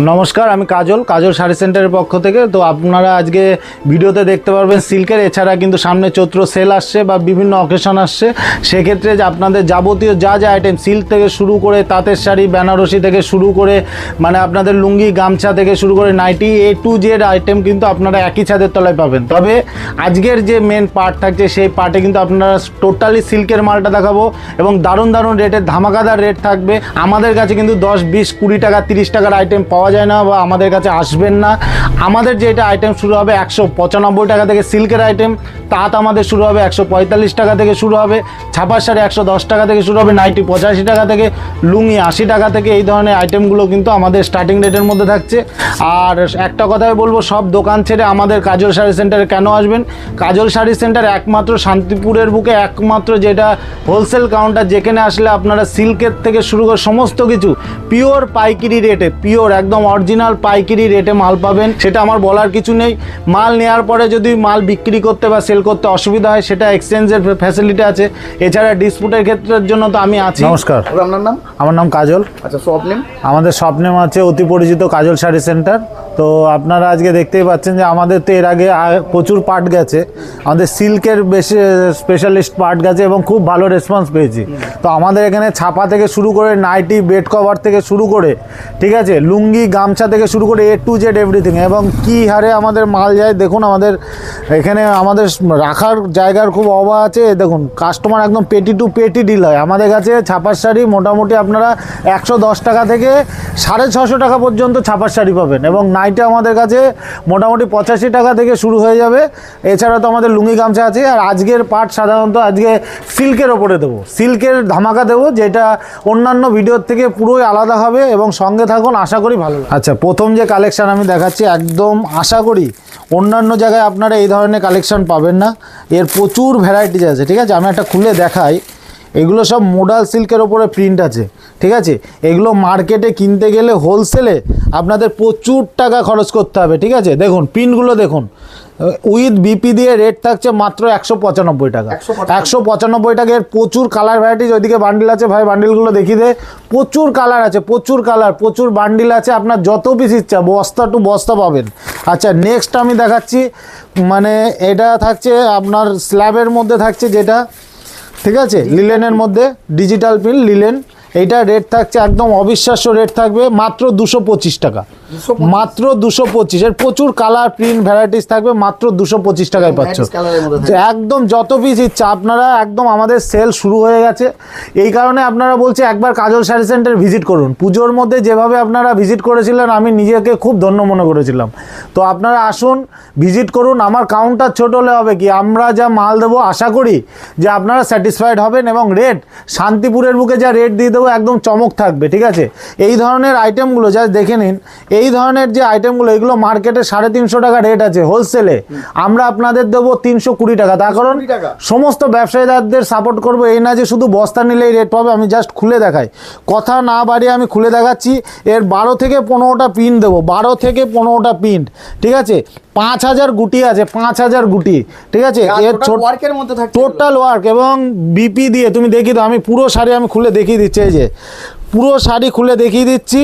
নমস্কার, আমি কাজল শাড়ি সেন্টারের পক্ষ থেকে। তো আপনারা আজকে ভিডিওতে দেখতে পারবেন সিল্কের, এছাড়া কিন্তু সামনে চৈত্র সেল আসছে বা বিভিন্ন অকেশন আসছে, সেক্ষেত্রে যে আপনাদের যাবতীয় যা যা আইটেম সিল্ক থেকে শুরু করে তাঁতের শাড়ি, বেনারসি থেকে শুরু করে মানে আপনাদের লুঙ্গি, গামছা থেকে শুরু করে nightie, A to Z item কিন্তু আপনারা একই ছাদের তলায় পাবেন। তবে আজকের যে মেন পার্ট থাকছে সেই পার্টে কিন্তু আপনারা টোটালি সিল্কের মালটা দেখাবো এবং দারুণ দারুণ রেটের ধামাকাদার রেট থাকবে। আমাদের কাছে কিন্তু 10, 20, 20 টাকা 30 টাকার আইটেম পাওয়া যায় না বা আমাদের কাছে আসবেন না। আমাদের যেটা আইটেম শুরু হবে 195 টাকা থেকে সিল্কের আইটেম, তাঁত আমাদের শুরু হবে 145 টাকা থেকে শুরু হবে, ছাপার শাড়ি 110 টাকা থেকে শুরু হবে, নাইটি 85 টাকা থেকে, লুঙ্গি 80 টাকা থেকে। এই ধরনের আইটেমগুলো কিন্তু আমাদের স্টার্টিং রেটের মধ্যে থাকছে। আর একটা কথাই বলবো, সব দোকান ছেড়ে আমাদের কাজল শাড়ি সেন্টারে কেন আসবেন? কাজল শাড়ি সেন্টার একমাত্র শান্তিপুরের বুকে একমাত্র যেটা হোলসেল কাউন্টার, যেখানে আসলে আপনারা সিল্কের থেকে শুরু করে সমস্ত কিছু পিওর পাইকারি রেটে, পিওর একদম অরিজিনাল পাইকারি রেটে মাল পাবেন। সেটা আমার বলার কিছু নেই। মাল নেওয়ার পরে যদি মাল বিক্রি করতে বা সেল করতে অসুবিধা হয়, সেটা এক্সচেঞ্জের ফ্যাসিলিটি আছে। এছাড়া ডিসপুটের ক্ষেত্রের জন্য তো আমি আছি। নমস্কার, আপনার নাম? আমার নাম কাজল। আচ্ছা, শপ নেম? আমাদের শপ নেম আছে অতি পরিচিত কাজল শাড়ি সেন্টার। তো আপনারা আজকে দেখতেই পাচ্ছেন যে আমাদের তো এর আগে প্রচুর পার্ট গেছে, আমাদের সিল্কের বেশি স্পেশালিস্ট পার্ট গেছে এবং খুব ভালো রেসপন্স পেয়েছি। তো আমাদের এখানে ছাপা থেকে শুরু করে নাইটি, বেড কভার থেকে শুরু করে, ঠিক আছে, লুঙ্গি, গামছা থেকে শুরু করে A to Z এভরিথিং। এবং কী হারে আমাদের মাল যায় দেখুন। আমাদের এখানে আমাদের রাখার জায়গার খুব অভাব আছে। দেখুন, কাস্টমার একদম পেটি টু পেটি ডিল হয় আমাদের কাছে। ছাপার শাড়ি মোটামুটি আপনারা 110 টাকা থেকে 650 টাকা পর্যন্ত ছাপার শাড়ি পাবেন এবং নাইটি আমাদের কাছে মোটামুটি 85 টাকা থেকে শুরু হয়ে যাবে। এছাড়া তো আমাদের লুঙ্গি, গামছা আছে। আর আজকের পার্ট সাধারণত আজকে সিল্কের ওপরে দেবো, সিল্কের ধামাকা দেবো, যেটা অন্যান্য ভিডিওর থেকে পুরোই আলাদা হবে এবং সঙ্গে থাকুন, আশা করি ভালো লাগবে। আচ্ছা, প্রথম যে কালেকশান আমি দেখাচ্ছি, একদম আশা করি অন্যান্য জায়গায় আপনারা এই ধরনের কালেকশান পাবেন না। এর প্রচুর ভ্যারাইটিস আছে, ঠিক আছে। আমি একটা খুলে দেখাই। এগুলো সব মোডাল সিল্কের ওপরে প্রিন্ট আছে, ঠিক আছে। এগুলো মার্কেটে কিনতে গেলে হোলসেলে আপনাদের প্রচুর টাকা খরচ করতে হবে, ঠিক আছে। দেখুন প্রিন্টগুলো দেখুন, উইথ বিপি দিয়ে রেট থাকছে মাত্র 195 টাকা। 195 টাকা। এর প্রচুর কালার ভ্যারাইটিস। ওইদিকে বান্ডিল আছে, ভাই বান্ডিলগুলো দেখিয়ে দে। প্রচুর কালার আছে, প্রচুর কালার, প্রচুর বান্ডিল আছে। আপনার যত পিস ইচ্ছা বস্তা টু বস্তা পাবেন। আচ্ছা, নেক্সট আমি দেখাচ্ছি, মানে এটা থাকছে আপনার স্ল্যাবের মধ্যে থাকছে, যেটা, ঠিক আছে, লিলেনের মধ্যে ডিজিটাল প্রিন্ট লিলেন। এইটা রেট থাকছে একদম অবিশ্বাস্য রেট থাকবে মাত্র 225 টাকা। মাত্র 225। এর প্রচুর কালার, প্রিন্ট, ভ্যারাইটিস থাকবে, মাত্র 225 টাকায় পাচ্ছ। একদম যত পিস ইচ্ছা আপনারা, একদম আমাদের সেল শুরু হয়ে গেছে। এই কারণে আপনারা বলছে একবার কাজল শাড়ি সেন্টার ভিজিট করুন। পুজোর মধ্যে যেভাবে আপনারা ভিজিট করেছিলেন, আমি নিজেকে খুব ধন্য মনে করেছিলাম। তো আপনারা আসুন, ভিজিট করুন। আমার কাউন্টার ছোট হলে হবে কি, আমরা যা মাল দেবো আশা করি যে আপনারা স্যাটিসফাইড হবেন এবং রেট শান্তিপুরের বুকে যা রেট দিয়ে দেবো একদম চমক থাকবে, ঠিক আছে। এই ধরনের আইটেমগুলো যা দেখে নিন, এই ধরনের যে আইটেমগুলো, এগুলো মার্কেটে 350 টাকা রেট আছে হোলসেলে, আমরা আপনাদের দেবো 320 টাকা। তার কারণ সমস্ত ব্যবসায়ীদের সাপোর্ট করবো, এই না যে শুধু বস্তা নিলেই রেট পাবে। আমি জাস্ট খুলে দেখাই, কথা না বাড়িয়ে আমি খুলে দেখাচ্ছি। এর 12 থেকে 15টা পিন দেবো, 12 থেকে 15টা পিন, ঠিক আছে। 5000 গুটি আছে, 5000 গুটি, ঠিক আছে। এর ওয়ার্কের মধ্যে থাকে টোটাল ওয়ার্ক এবং বিপি দিয়ে তুমি দেখি দাও। আমি পুরো শাড়ি আমি খুলে দেখিয়ে দিচ্ছি, এই যে পুরো শাড়ি খুলে দেখিয়ে দিচ্ছি।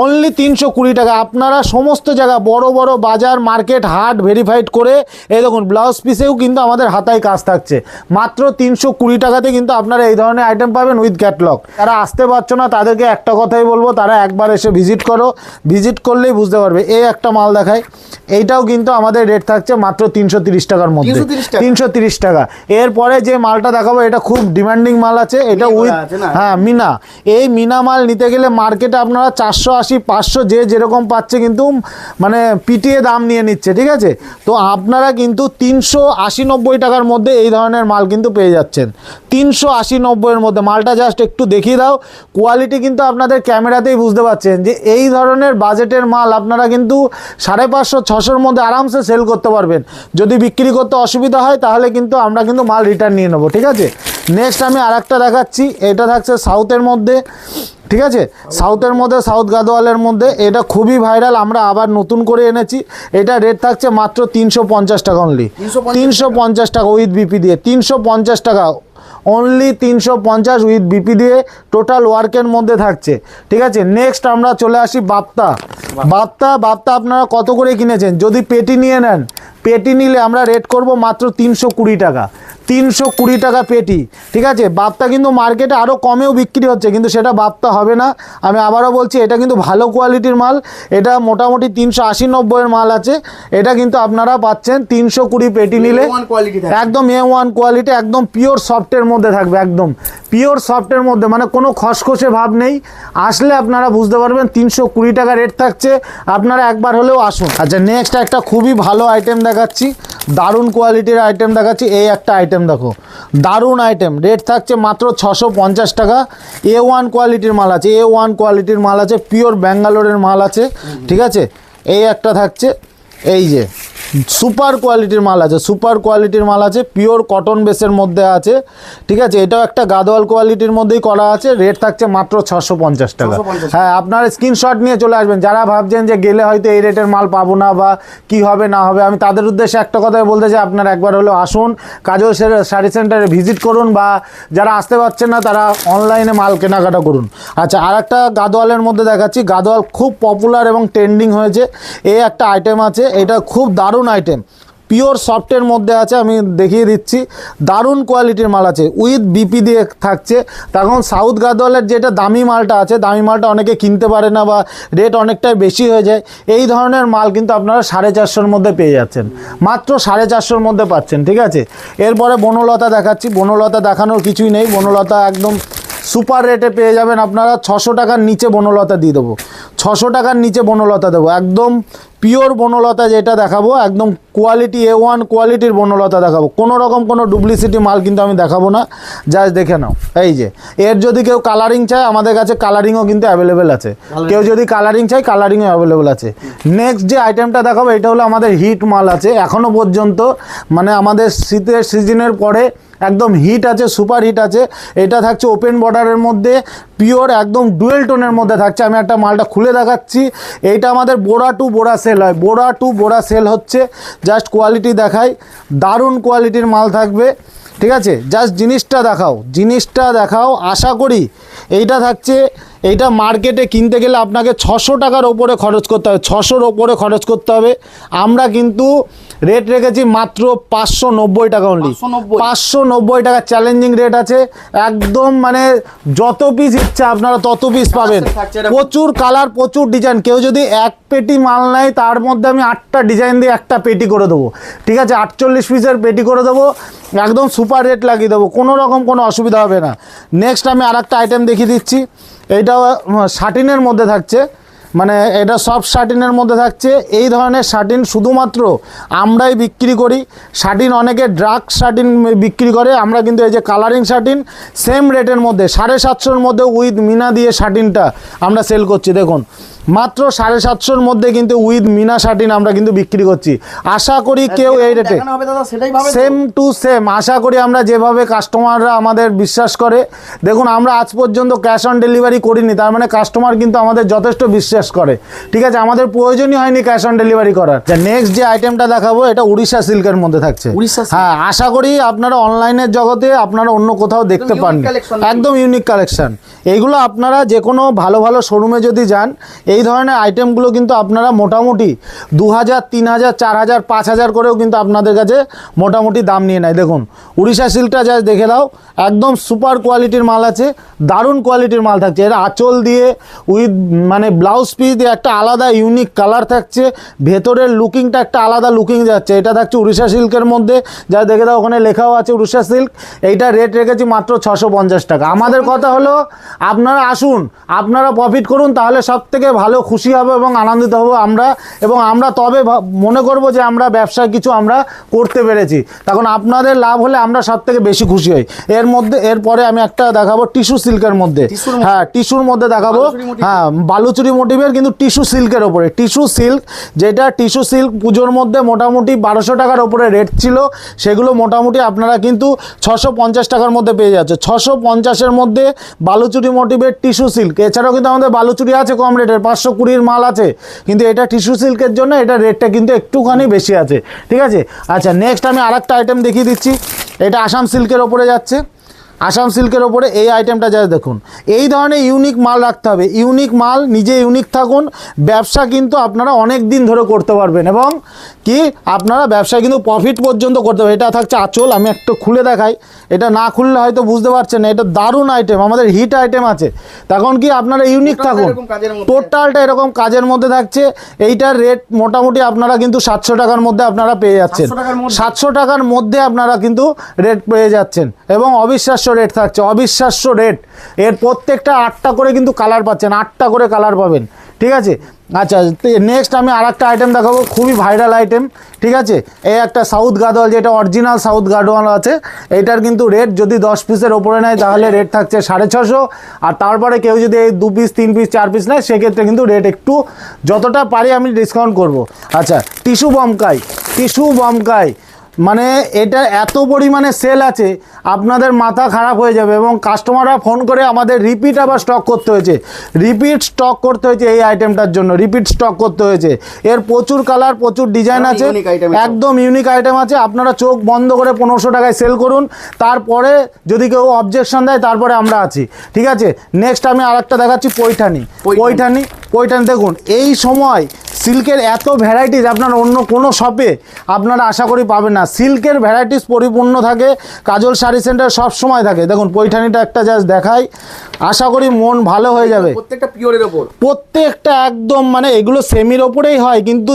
অনলি 320 টাকা। আপনারা সমস্ত জায়গা, বড় বড় বাজার, মার্কেট, হাট ভেরিফাইড করে, এই দেখুন ব্লাউজ পিসেও কিন্তু আমাদের হাতায় কাজ থাকছে। মাত্র 320 টাকাতে কিন্তু আপনারা এই ধরনের আইটেম পাবেন উইথ ক্যাটলগ। তারা আসতে পারছো না, তাদেরকে একটা কথাই বলবো, তারা একবার এসে ভিজিট করো। ভিজিট করলেই বুঝতে পারবে। এই একটা মাল দেখায়, এইটাও কিন্তু আমাদের রেট থাকছে মাত্র 330 টাকার মধ্যে। 330 টাকা। এরপরে যে মালটা দেখাবো, এটা খুব ডিমান্ডিং মাল আছে, এটা উইথ, হ্যাঁ, মিনা। এই মিনা মাল নিতে গেলে মার্কেটে আপনারা 480, 500 যে যেরকম পাচ্ছে, কিন্তু মানে পিটিয়ে দাম নিয়ে নিচ্ছে, ঠিক আছে। তো আপনারা কিন্তু 380-90 টাকার মধ্যে এই ধরনের মাল কিন্তু পেয়ে যাচ্ছেন। 380-90 মধ্যে মালটা জাস্ট একটু দেখিয়ে দাও। কোয়ালিটি কিন্তু আপনাদের ক্যামেরাতেই বুঝতে পারছেন যে এই ধরনের বাজেটের মাল আপনারা কিন্তু 550-600-র মধ্যে আরামসে সেল করতে পারবেন। যদি বিক্রি করতে অসুবিধা হয় তাহলে কিন্তু আমরা কিন্তু মাল রিটার্ন নিয়ে নেবো, ঠিক আছে। নেক্সট আমি আরেকটা দেখাচ্ছি, এটা থাকছে সাউথের মধ্যে, ঠিক আছে। সাউথের মধ্যে, সাউথ গাদোয়ালের মধ্যে, এটা খুবই ভাইরাল, আমরা আবার নতুন করে এনেছি। এটা রেট থাকছে মাত্র 350 টাকা অনলি। 350 টাকা উইথ বিপি দিয়ে, 350 টাকা অনলি 350 উইথ বিপি দিয়ে টোটাল ওয়ার্কের মধ্যে থাকছে। ঠিক আছে, নেক্সট আমরা চলে আসি বাপ্তা। বাপ্তা আপনারা কত করে কিনেছেন? যদি পেটি নিয়ে নেন, পেটি নিলে আমরা রেট করব মাত্র 320 টাকা। 320 টাকা পেটি। ঠিক আছে, বাপ্তা কিন্তু মার্কেটে আরও কমেও বিক্রি হচ্ছে, কিন্তু সেটা বাপ্তা হবে না। আমি আবারও বলছি, এটা কিন্তু ভালো কোয়ালিটির মাল। এটা মোটামুটি 380-90 মাল আছে। এটা কিন্তু আপনারা পাচ্ছেন 320 পেটি নিলে একদম A1 কোয়ালিটি, একদম পিওর সফটের মধ্যে থাকবে, একদম পিওর সফটের মধ্যে, মানে কোনো খসখসে ভাব নেই। আসলে আপনারা বুঝতে পারবেন 320 টাকা রেট থাকছে, আপনারা একবার হলেও আসুন। আচ্ছা, নেক্সট একটা খুবই ভালো আইটেম দেখাচ্ছি, দারুণ কোয়ালিটির আইটেম দেখাচ্ছি। এই একটা আইটেম দেখো, দারুণ আইটেম, রেট থাকছে মাত্র 650 টাকা। A1 কোয়ালিটির মাল আছে, A1 কোয়ালিটির মাল আছে, পিওর ব্যাঙ্গালোরের মাল আছে। ঠিক আছে, এই একটা থাকছে, এই যে সুপার কোয়ালিটির মাল আছে, সুপার কোয়ালিটির মাল আছে, পিওর কটন বেসের মধ্যে আছে। ঠিক আছে, এটাও একটা গাদোয়াল কোয়ালিটির মধ্যেই করা আছে, রেট থাকছে মাত্র 650 টাকা। হ্যাঁ, আপনারা স্ক্রিনশট নিয়ে চলে আসবেন। যারা ভাবছেন যে গেলে হয়তো এই রেটের মাল পাবো না বা কি হবে না হবে, আমি তাদের উদ্দেশ্যে একটা কথাই বলতে চাই, আপনারা একবার হলেও আসুন, কাজল শাড়ি সেন্টারে ভিজিট করুন, বা যারা আসতে পারছেন না তারা অনলাইনে মাল কেনাকাটা করুন। আচ্ছা, আর একটা গাদোয়ালের মধ্যে দেখাচ্ছি, গাদোয়াল খুব পপুলার এবং ট্রেন্ডিং হয়েছে। এই একটা আইটেম আছে, এটা খুব দারুণ আইটেম, পিওর সফটের মধ্যে আছে, আমি দেখিয়ে দিচ্ছি। দারুণ কোয়ালিটির মাল আছে, উইথ বিপি দিয়ে থাকছে। তখন সাউথ গাদোয়ালের যেটা দামি মালটা আছে, দামি মালটা অনেকে কিনতে পারে না বা রেট অনেকটাই বেশি হয়ে যায়। এই ধরনের মাল কিন্তু আপনারা 450-এর মধ্যে পেয়ে যাচ্ছেন, মাত্র 450-এর মধ্যে পাচ্ছেন। ঠিক আছে, এরপরে বনলতা দেখাচ্ছি। বনলতা দেখানোর কিছুই নেই, বনলতা একদম সুপার রেটে পেয়ে যাবেন আপনারা। 600 টাকার নিচে বনলতা দিয়ে দেবো, 600 টাকার নিচে বনলতা দেবো, একদম পিওর বনলতা যেটা দেখাবো, একদম কোয়ালিটি A1 কোয়ালিটির বনলতা দেখাবো। কোনো রকম কোনো ডুপ্লিসিটি মাল কিন্তু আমি দেখাবো না, জাস্ট দেখে নাও। এই যে, এর যদি কেউ কালারিং চায়, আমাদের কাছে কালারিংও কিন্তু অ্যাভেলেবেল আছে। কেউ যদি কালারিং চায়, কালারিংও অ্যাভেলেবেল আছে। নেক্সট যে আইটেমটা দেখাবো, এটা হলো আমাদের হিট মাল আছে এখনও পর্যন্ত, মানে আমাদের শীতের সিজনের পরে একদম হিট আছে, সুপার হিট আছে। এটা থাকছে ওপেন বর্ডারের মধ্যে, পিওর একদম ডুয়েল টোনের মধ্যে থাকছে। আমি একটা মালটা খুলে দেখাচ্ছি। এইটা আমাদের বোরা টু বোরা সেল হয়, বোরা টু বোরা সেল হচ্ছে। জাস্ট কোয়ালিটি দেখাই, দারুণ কোয়ালিটির মাল থাকবে। ঠিক আছে, জাস্ট জিনিসটা দেখাও, জিনিসটা দেখাও। আশা করি এইটা থাকছে, এইটা মার্কেটে কিনতে গেলে আপনাকে 600 টাকার ওপরে খরচ করতে হবে, 600-র ওপরে খরচ করতে হবে। আমরা কিন্তু রেট রেখেছি মাত্র 590 টাকা অনলি, 590 টাকা চ্যালেঞ্জিং রেট আছে একদম। মানে যত পিস ইচ্ছা আপনারা তত পিস পাবেন, প্রচুর কালার, প্রচুর ডিজাইন। কেউ যদি এক পেটি মাল নেয়, তার মধ্যে আমি 8টা ডিজাইন দিয়ে একটা পেটি করে দেবো। ঠিক আছে, 48 পিসের পেটি করে দেবো, একদম সুপার রেট লাগিয়ে দেবো, কোনো রকম কোনো অসুবিধা হবে না। নেক্সট আমি আর একটা আইটেম দেখিয়ে দিচ্ছি। এইটাও শাটিনের মধ্যে থাকছে, মানে এটা সফট শাটিনের মধ্যে থাকছে। এই ধরনের শাটিন শুধুমাত্র আমরাই বিক্রি করি। শাটিন অনেকে ড্রাগ শাটিন বিক্রি করে, আমরা কিন্তু এই যে কালারিং শাটিন সেম রেটের মধ্যে 750-এর মধ্যে উইথ মিনা দিয়ে শাটিনটা আমরা সেল করছি। দেখুন, মাত্র 750-এর মধ্যে কিন্তু উইথ মিনা শাটিন আমরা কিন্তু বিক্রি করছি। আশা করি কেউ এই রেটে সেম টু সেম, আশা করি আমরা যেভাবে কাস্টমাররা আমাদের বিশ্বাস করে। দেখুন, আমরা আজ পর্যন্ত ক্যাশ অন ডেলিভারি করিনি, তার মানে কাস্টমার কিন্তু আমাদের যথেষ্ট বিশ্বাস করে। ঠিক আছে, আমাদের প্রয়োজনই হয়নি ক্যাশ অন ডেলিভারি করার। নেক্সট যে আইটেমটা দেখাবো, এটা উড়িষ্যা সিল্কের মধ্যে থাকছে। হ্যাঁ, আশা করি আপনারা অনলাইনের জগতে আপনারা অন্য কোথাও দেখতে পান, একদম ইউনিক কালেকশন। এইগুলো আপনারা যে কোনো ভালো ভালো শোরুমে যদি যান, এই ধরনের আইটেমগুলো কিন্তু আপনারা মোটামুটি 2000, 3000, 4000, 5000 করেও কিন্তু আপনাদের কাছে মোটামুটি দাম নিয়ে নেয়। দেখুন, উড়িষ্যা সিল্কটা জাস্ট দেখে দাও, একদম সুপার কোয়ালিটির মাল আছে, দারুণ কোয়ালিটির মাল থাকছে। এর আঁচল দিয়ে উইথ মানে ব্লাউজ পিস দিয়ে একটা আলাদা ইউনিক কালার থাকছে, ভেতরের লুকিংটা একটা আলাদা লুকিং যাচ্ছে। এটা থাকছে উড়িষ্যা সিল্কের মধ্যে, যা দেখে দাও, ওখানে লেখাও আছে উড়িষ্যা সিল্ক। এইটা রেট রেখেছি মাত্র 650 টাকা। আমাদের কথা হলো, আপনারা আসুন, আপনারা প্রফিট করুন, তাহলে সব থেকে ভালো খুশি হবে এবং আনন্দিত হব আমরা। এবং আমরা তবে মনে করব যে আমরা ব্যবসায় কিছু আমরা করতে পেরেছি, তখন আপনাদের লাভ হলে আমরা সব থেকে বেশি খুশি হই। এর মধ্যে এরপরে আমি একটা দেখাবো টিস্যু সিল্কের মধ্যে। হ্যাঁ, টিস্যুর মধ্যে দেখাবো। হ্যাঁ, বালুচুরি মোটিভের, কিন্তু টিস্যু সিল্কের ওপরে। টিস্যু সিল্ক, যেটা টিস্যু সিল্ক পুজোর মধ্যে মোটামুটি 1200 টাকার ওপরে রেট ছিল, সেগুলো মোটামুটি আপনারা কিন্তু 650 টাকার মধ্যে পেয়ে যাচ্ছে। 650-এর মধ্যে বালুচুরি মোটিভের টিস্যু সিল্ক। এছাড়াও কিন্তু আমাদের বালুচুরি আছে কম রেটের, 520-র মাল আছে, কিন্তু এটা টিস্যু সিল্কের জন্য এটা রেটটা কিন্তু একটুখানি বেশি আছে। ঠিক আছে, আচ্ছা, নেক্সট আমি আর একটা আইটেম দেখিয়ে দিচ্ছি। এটা আসাম সিল্কের ওপরে যাচ্ছে। আসাম সিল্কের ওপরে এই আইটেমটা যা দেখুন, এই ধরনের ইউনিক মাল রাখতে হবে। ইউনিক মাল, নিজে ইউনিক থাকুন, ব্যবসা কিন্তু আপনারা অনেক দিন ধরে করতে পারবেন এবং কি আপনারা ব্যবসায় কিন্তু প্রফিট পর্যন্ত করতে পারবেন। এটা থাকছে আঁচল, আমি একটু খুলে দেখাই, এটা না খুললে হয়তো বুঝতে পারছেন না, এটা দারুণ আইটেম, আমাদের হিট আইটেম আছে। তখন কি আপনারা ইউনিক থাকুন, টোটালটা এরকম কাজের মধ্যে থাকছে। এইটার রেট মোটামুটি আপনারা কিন্তু 700 টাকার মধ্যে আপনারা পেয়ে যাচ্ছেন, 700 টাকার মধ্যে আপনারা কিন্তু রেট পেয়ে যাচ্ছেন এবং অবিশ্বাস্য রেট থাকছে, অবিশ্বাস্য রেট। এর প্রত্যেকটা 8টা করে কিন্তু কালার পাচ্ছেন, 8টা করে কালার পাবেন, ঠিক আছে। আচ্ছা, নেক্সট আমি আর একটা আইটেম দেখাবো, খুবই ভাইরাল আইটেম, ঠিক আছে। এই একটা সাউথ গাদোয়াল, যেটা অরিজিনাল সাউথ গাদোয়াল আছে, এইটার কিন্তু রেট যদি 10 পিসের ওপরে নেয় তাহলে রেট থাকছে 650, আর তারপরে কেউ যদি এই 2 পিস 3 পিস 4 পিস নেয় সেক্ষেত্রে কিন্তু রেট একটু যতটা পারি আমি ডিসকাউন্ট করব। আচ্ছা, টিস্যু বমকাই, মানে এটা এত পরিমাণে সেল আছে আপনাদের মাথা খারাপ হয়ে যাবে এবং কাস্টমাররা ফোন করে আমাদের রিপিট আবার স্টক করতে হয়েছে, এই আইটেমটার জন্য রিপিট স্টক করতে হয়েছে। এর প্রচুর কালার, প্রচুর ডিজাইন আছে, একদম ইউনিক আইটেম আছে। আপনারা চোখ বন্ধ করে 1500 টাকায় সেল করুন, তারপরে যদি কেউ অবজেকশন দেয় তারপরে আমরা আছি, ঠিক আছে। নেক্সট আমি আর একটা দেখাচ্ছি পৈঠানি দেখুন, এই সময় সিল্কের এত ভ্যারাইটিস আপনার অন্য কোনো শপে আপনারা আশা করি পাবেন না। সিল্কের ভ্যারাইটিস পরিপূর্ণ থাকে, কাজল শাড়ি সেন্টার সব সময় থাকে। দেখুন পৈঠানিটা একটা জাস্ট দেখাই, আশা করি মন ভালো হয়ে যাবে। প্রত্যেকটা পিওরের ওপর, প্রত্যেকটা একদম, মানে এগুলো সেমির ওপরেই হয় কিন্তু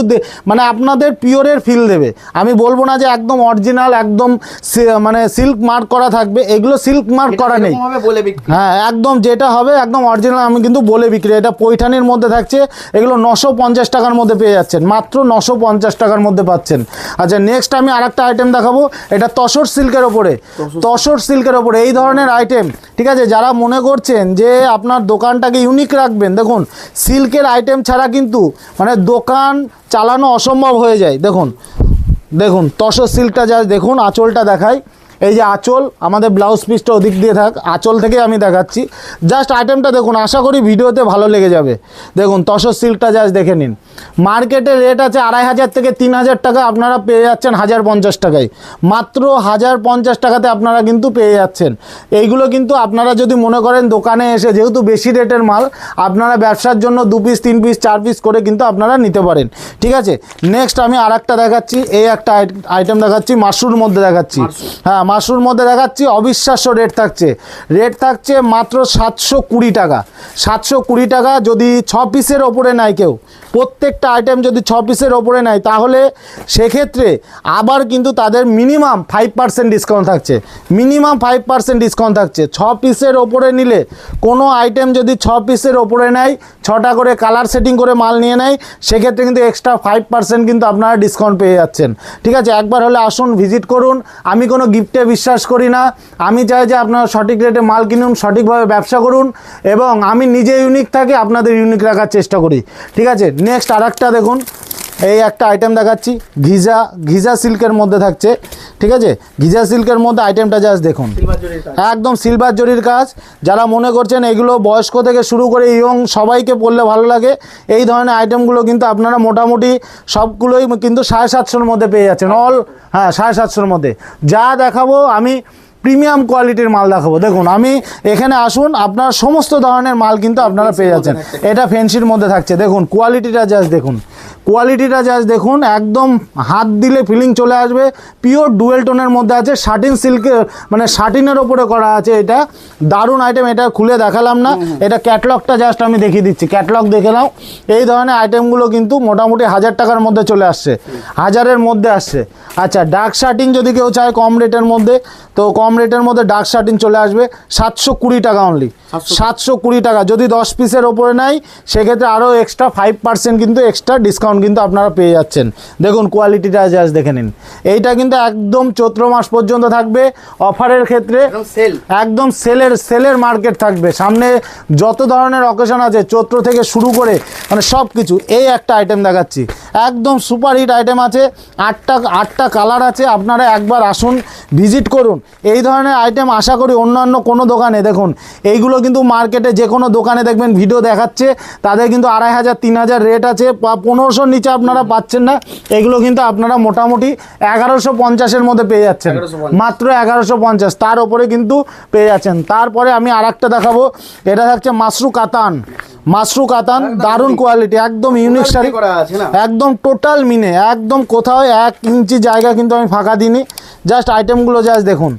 মানে আপনাদের পিওরের ফিল দেবে। আমি বলবো না যে একদম অরিজিনাল, একদম মানে সিল্ক মার্ক করা থাকবে, এগুলো সিল্ক মার্ক করা নেই। হ্যাঁ, একদম যেটা হবে একদম অরিজিনাল আমি কিন্তু বলে বিক্রি। এটা পৈঠানির মধ্যে থাকছে, এগুলো 950 টাকার মধ্যে পেয়ে যাচ্ছেন, মাত্র 950 টাকার মধ্যে পাচ্ছেন। আচ্ছা, নেক্সট আমি আর একটা আইটেম দেখাবো, এটা তসর সিল্কের ওপরে এই ধরনের আইটেম, ঠিক আছে। যারা মনে করছেন যে আপনার দোকানটাকে ইউনিক রাখবেন, দেখুন সিল্কের আইটেম ছাড়া কিন্তু মানে দোকান চালানো অসম্ভব হয়ে যায়। দেখুন তসর সিল্কটা যা দেখুন, আঁচলটা দেখাই, এই যে আঁচল, আমাদের ব্লাউজ পিসটা ওদিক দিয়ে থাক, আঁচল থেকে আমি দেখাচ্ছি। জাস্ট আইটেমটা দেখুন, আশা করি ভিডিওতে ভালো লেগে যাবে। দেখুন তসর সিল্কটা জাস্ট দেখে নিন। মার্কেটের রেট আছে 2500 থেকে 3000 টাকা, আপনারা পেয়ে যাচ্ছেন 1050 টাকায়, মাত্র 1050 টাকাতে আপনারা কিন্তু পেয়ে যাচ্ছেন। এইগুলো কিন্তু আপনারা যদি মনে করেন দোকানে এসে, যেহেতু বেশি রেটের মাল, আপনারা ব্যবসার জন্য 2 পিস 3 পিস 4 পিস করে কিন্তু আপনারা নিতে পারেন, ঠিক আছে। নেক্সট আমি আর একটা দেখাচ্ছি, এই একটা আইটেম দেখাচ্ছি, মাশরুর মধ্যে দেখাচ্ছি। হ্যাঁ, মাশরুর মধ্যে দেখাচ্ছি, অবিশ্বাস্য রেট থাকছে মাত্র 720 টাকা। 720 টাকা যদি 6 পিসের ওপরে নেয় কেউ, প্রত্যেকটা আইটেম যদি 6 পিসের ওপরে নেয়, তাহলে সেক্ষেত্রে আবার কিন্তু তাদের মিনিমাম 5% ডিসকাউন্ট থাকছে, 6 পিসের ওপরে নিলে কোনো আইটেম যদি 6 পিসের ওপরে নেয়, 6টা করে কালার সেটিং করে মাল নিয়ে নেয়, সেক্ষেত্রে কিন্তু এক্সট্রা 5% কিন্তু আপনারা ডিসকাউন্ট পেয়ে যাচ্ছেন, ঠিক আছে। একবার হলে আসুন, ভিজিট করুন। আমি কোনো গিফটে বিশ্বাস করি না, আমি চাই যে আপনারা সঠিক রেটে মাল কিনুন, সঠিকভাবে ব্যবসা করুন এবং আমি নিজে ইউনিক থাকি, আপনাদের ইউনিক রাখার চেষ্টা করি, ঠিক আছে। নেক্সট আর একটা দেখুন, এই একটা আইটেম দেখাচ্ছি, ঘিজা সিল্কের মধ্যে থাকছে, ঠিক আছে। ঘিজা সিল্কের মধ্যে আইটেমটা জাস্ট দেখুন, একদম সিলভার জরির কাজ। যারা মনে করছেন এগুলো বয়স্ক থেকে শুরু করে ইয়ং সবাইকে পরলে ভালো লাগে, এই ধরনের আইটেমগুলো কিন্তু আপনারা মোটামুটি সবগুলোই কিন্তু 750-র মধ্যে পেয়ে যাচ্ছেন। হ্যাঁ, 750-র মধ্যে যা দেখাবো আমি প্রিমিয়াম কোয়ালিটির মাল দেখাবো। দেখুন, আমি এখানে আসুন, আপনার সমস্ত ধরনের মাল কিন্তু আপনারা পেয়ে যাচ্ছেন। এটা ফ্যান্সির মধ্যে থাকছে, দেখুন কোয়ালিটিটা জাস্ট দেখুন, একদম হাত দিলে ফিলিং চলে আসবে। পিওর ডুয়েল টোনের মধ্যে আছে, শাটিন সিল্কের মানে শাটিনের ওপরে করা আছে। এটা দারুণ আইটেম, এটা খুলে দেখালাম না, এটা ক্যাটলগটা জাস্ট আমি দেখিয়ে দিচ্ছি, ক্যাটলগ দেখে নাও। এই ধরনের আইটেমগুলো কিন্তু মোটামুটি 1000 টাকার মধ্যে চলে আসছে, 1000-এর মধ্যে আসছে। আচ্ছা, ডার্ক শাটিন যদি কেউ চায় কম রেটের মধ্যে, তো কম রেটের মধ্যে ডার্ক শাটিন চলে আসবে 720 টাকা অনলি, 720 টাকা। যদি 10 পিসের ওপরে নেয় সেক্ষেত্রে আরও এক্সট্রা 5% কিন্তু এক্সট্রা ডিসকাউন্ট কিন্তু আপনারা পেয়ে যাচ্ছেন। দেখুন কোয়ালিটিটা জাস্ট দেখে নিন। এইটা কিন্তু একদম চৈত্র মাস পর্যন্ত থাকবে অফারের ক্ষেত্রে, একদম সেলের মার্কেট থাকবে। সামনে যত ধরনের অকেশন আছে চৈত্র থেকে শুরু করে মানে সব কিছু। এই একটা আইটেম দেখাচ্ছি, একদম সুপার হিট আইটেম আছে, আটটা কালার আছে। আপনারা একবার আসুন, ভিজিট করুন। এই ধরনের আইটেম আশা করি অন্যান্য কোনো দোকানে, দেখুন এইগুলো কিন্তু মার্কেটে যে কোনো দোকানে দেখবেন ভিডিও দেখাচ্ছে, তাদের কিন্তু 2500 3000 রেট আছে, 1500 নিচে আপনারা পাচ্ছেন না। এগুলো কিন্তু আপনারা মোটামুটি 1150-এর মধ্যে পেয়ে যাচ্ছেন, মাত্র 1150, তার ওপরে কিন্তু পেয়ে যাচ্ছেন। তারপরে আমি আরেকটা দেখাবো, এটা থাকছে মাশরু কাতান। মাশরু কাতান দারুণ কোয়ালিটি, একদম ইউনিক শাড়ি, একদম টোটাল মিনে, একদম কোথাও 1 ইঞ্চি জায়গা কিন্তু আমি ফাঁকা দিইনি। জাস্ট আইটেমগুলো জাস্ট দেখুন,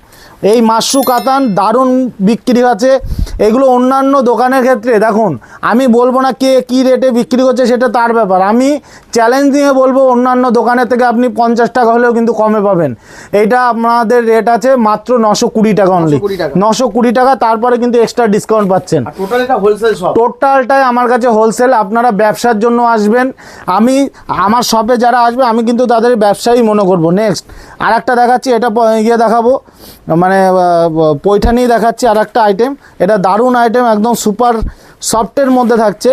এই মাশরু কাতান দারুণ বিক্রি আছে। এগুলো অন্যান্য দোকানের ক্ষেত্রে দেখুন, আমি বলবো না কে কী রেটে বিক্রি করছে, সেটা তার ব্যাপার। আমি চ্যালেঞ্জ দিয়ে বলবো অন্যান্য দোকানের থেকে আপনি 50 টাকা হলেও কিন্তু কমে পাবেন। এইটা আপনাদের রেট আছে মাত্র 920 টাকা অনলি, 920 টাকা। তারপরে কিন্তু এক্সট্রা ডিসকাউন্ট পাচ্ছেন। টোটালটাই আমার কাছে হোলসেল। আপনারা ব্যবসার জন্য আসবেন, আমি আমার শপে যারা আসবে আমি কিন্তু তাদের ব্যবসায়ী মনে করব। নেক্সট আর একটা দেখাচ্ছি, এটা ইয়ে দেখাবো, মানে পৈঠানি দেখাচ্ছি আর একটা আইটেম। এটা দারুণ আইটেম, একদম সুপার সফটের মধ্যে থাকছে,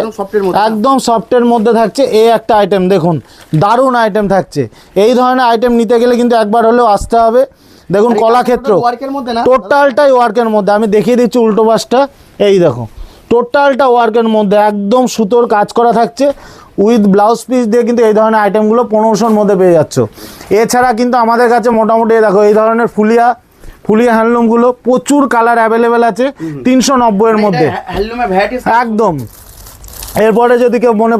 একদম সফটের মধ্যে থাকছে। এই একটা আইটেম দেখুন, দারুণ আইটেম থাকছে। এই ধরনের আইটেম নিতে গেলে কিন্তু একবার হলেও আসতে হবে। দেখুন কলাক্ষেত্র, টোটালটাই ওয়ার্কের মধ্যে। আমি দেখিয়ে দিচ্ছি উল্টো পাশটা, এই দেখো টোটালটা ওয়ার্কের মধ্যে, একদম সুতোর কাজ করা থাকছে উইথ ব্লাউজ পিস দিয়ে। কিন্তু এই ধরনের আইটেমগুলো 1500-র মধ্যে পেয়ে যাচ্ছ। এছাড়া কিন্তু আমাদের কাছে মোটামুটি দেখো এই ধরনের ফুলিয়া হ্যান্ডলুমগুলো প্রচুর কালার অ্যাভেলেবেল আছে 390-এর মধ্যে একদম। এরপরে যদি কেউ মনে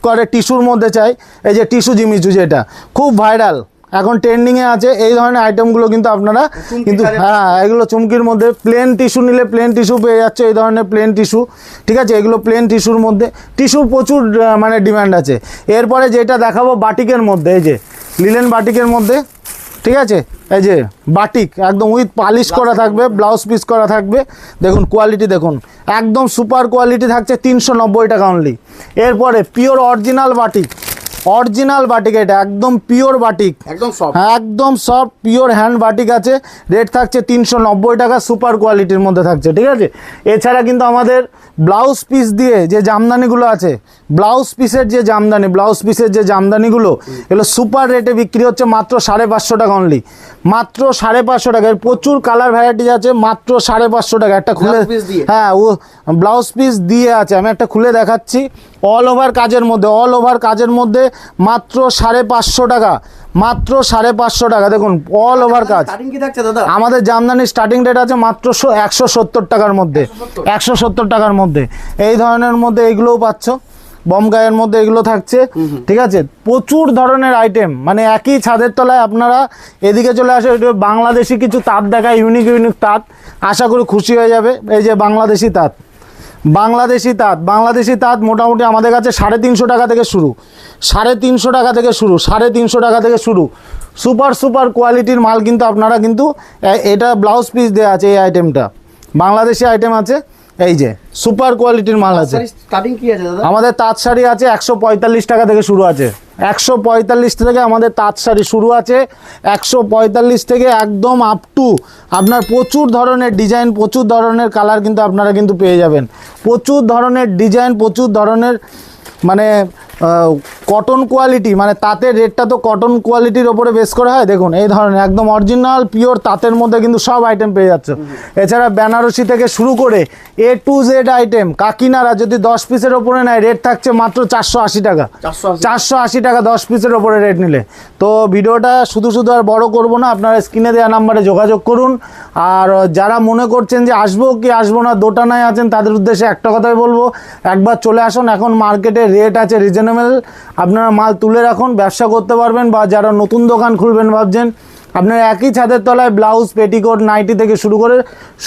করে টিস্যুর মধ্যে চাই, এই যে টিস্যু জিমিচু, যেটা খুব ভাইরাল এখন ট্রেন্ডিংয়ে আছে, এই ধরনের আইটেমগুলো কিন্তু আপনারা কিন্তু হ্যাঁ, এগুলো চুমকির মধ্যে প্লেন টিস্যু নিলে প্লেন টিস্যু পেয়ে যাচ্ছে, এই ধরনের প্লেন টিস্যু, ঠিক আছে। এগুলো প্লেন টিস্যুর মধ্যে, টিস্যুর প্রচুর মানে ডিমান্ড আছে। এরপরে যেটা দেখাবো বাটিকের মধ্যে, এই যে লিলেন বাটিকের মধ্যে, ঠিক আছে। এই যে বাটিক একদম উইথ পালিশ করা থাকবে, ব্লাউজ পিস করা থাকবে। দেখুন কোয়ালিটি দেখুন, একদম সুপার কোয়ালিটি থাকছে 390 টাকা অনলি। এরপরে পিওর অরিজিনাল বাটিক, এটা একদম পিওর বাটিক, একদম সফট পিওর হ্যান্ড বাটিক আছে। রেট থাকছে 390 টাকা, সুপার কোয়ালিটির মধ্যে থাকছে, ঠিক আছে। এছাড়া কিন্তু আমাদের ব্লাউজ পিস দিয়ে যে জামদানিগুলো আছে, ব্লাউজ পিসের যে জামদানিগুলো, এগুলো সুপার রেটে বিক্রি হচ্ছে মাত্র 550 টাকা অনলি, মাত্র 550 টাকা। এর প্রচুর কালার ভ্যারাইটিস আছে, মাত্র 550 টাকা। একটা খুলে, হ্যাঁ ও ব্লাউজ পিস দিয়ে আছে, আমি একটা খুলে দেখাচ্ছি। অল ওভার কাজের মধ্যে মাত্র 550 টাকা, মাত্র 550 টাকা। দেখুন অল ওভার কাজ। আমাদের জামদানির স্টার্টিং রেট আছে মাত্র 170 টাকার মধ্যে, 170 টাকার মধ্যে। এই ধরনের মধ্যে এইগুলোও পাচ্ছ, বম গায়ের মধ্যে এগুলো থাকছে, ঠিক আছে। প্রচুর ধরনের আইটেম, মানে একই ছাদের তলায় আপনারা এদিকে চলে আসে। বাংলাদেশি কিছু তাঁত দেখায়, ইউনিক তাঁত, আশা করি খুশি হয়ে যাবে। এই যে বাংলাদেশি তাঁত মোটামুটি আমাদের কাছে 350 টাকা থেকে শুরু, 350 টাকা থেকে শুরু। সুপার কোয়ালিটির মাল কিন্তু আপনারা কিন্তু, এটা ব্লাউজ পিস দেওয়া আছে, এই আইটেমটা বাংলাদেশি আইটেম আছে। এই যে সুপার কোয়ালিটির মাল আছে। আমাদের তাঁত শাড়ি আছে 145 টাকা থেকে শুরু আছে, 145 থেকে আমাদের তাঁত শাড়ি শুরু আছে। 145 থেকে একদম আপ টু আপনার প্রচুর ধরনের ডিজাইন, প্রচুর ধরনের কালার কিন্তু আপনারা কিন্তু পেয়ে যাবেন। প্রচুর ধরনের ডিজাইন, প্রচুর ধরনের মানে কটন কোয়ালিটি, মানে তাঁতের রেটটা তো কটন কোয়ালিটির ওপরে বেস করা হয়। দেখুন এই ধরনের একদম অরিজিনাল পিওর তাঁতের মধ্যে কিন্তু সব আইটেম পেয়ে যাচ্ছে। এছাড়া বেনারসি থেকে শুরু করে A to Z item, Kakinara যদি 10 পিসের ওপরে নেয় রেট থাকছে মাত্র 480 টাকা, 480 টাকা 10 পিসের ওপরে রেট নিলে। তো ভিডিওটা শুধু আর বড় করব না, আপনারা স্ক্রিনে দেওয়া নাম্বারে যোগাযোগ করুন। আর যারা মনে করছেন যে আসবো কি আসবো না, দোটানায় আছেন, তাদের উদ্দেশ্যে একটা কথাই বলবো, একবার চলে আসুন। এখন মার্কেটে রেট আছে রিজনেবল, আপনারা মাল তুলে রাখুন, ব্যবসা করতে পারবেন। বা যারা নতুন দোকান খুলবেন ভাবছেন, আপনারা একই ছাদের তলায় ব্লাউজ, পেটিকোট, নাইটি থেকে শুরু করে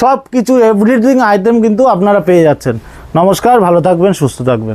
সব কিছু এভরিথিং আইটেম কিন্তু আপনারা পেয়ে যাচ্ছেন। নমস্কার, ভালো থাকবেন, সুস্থ থাকবেন।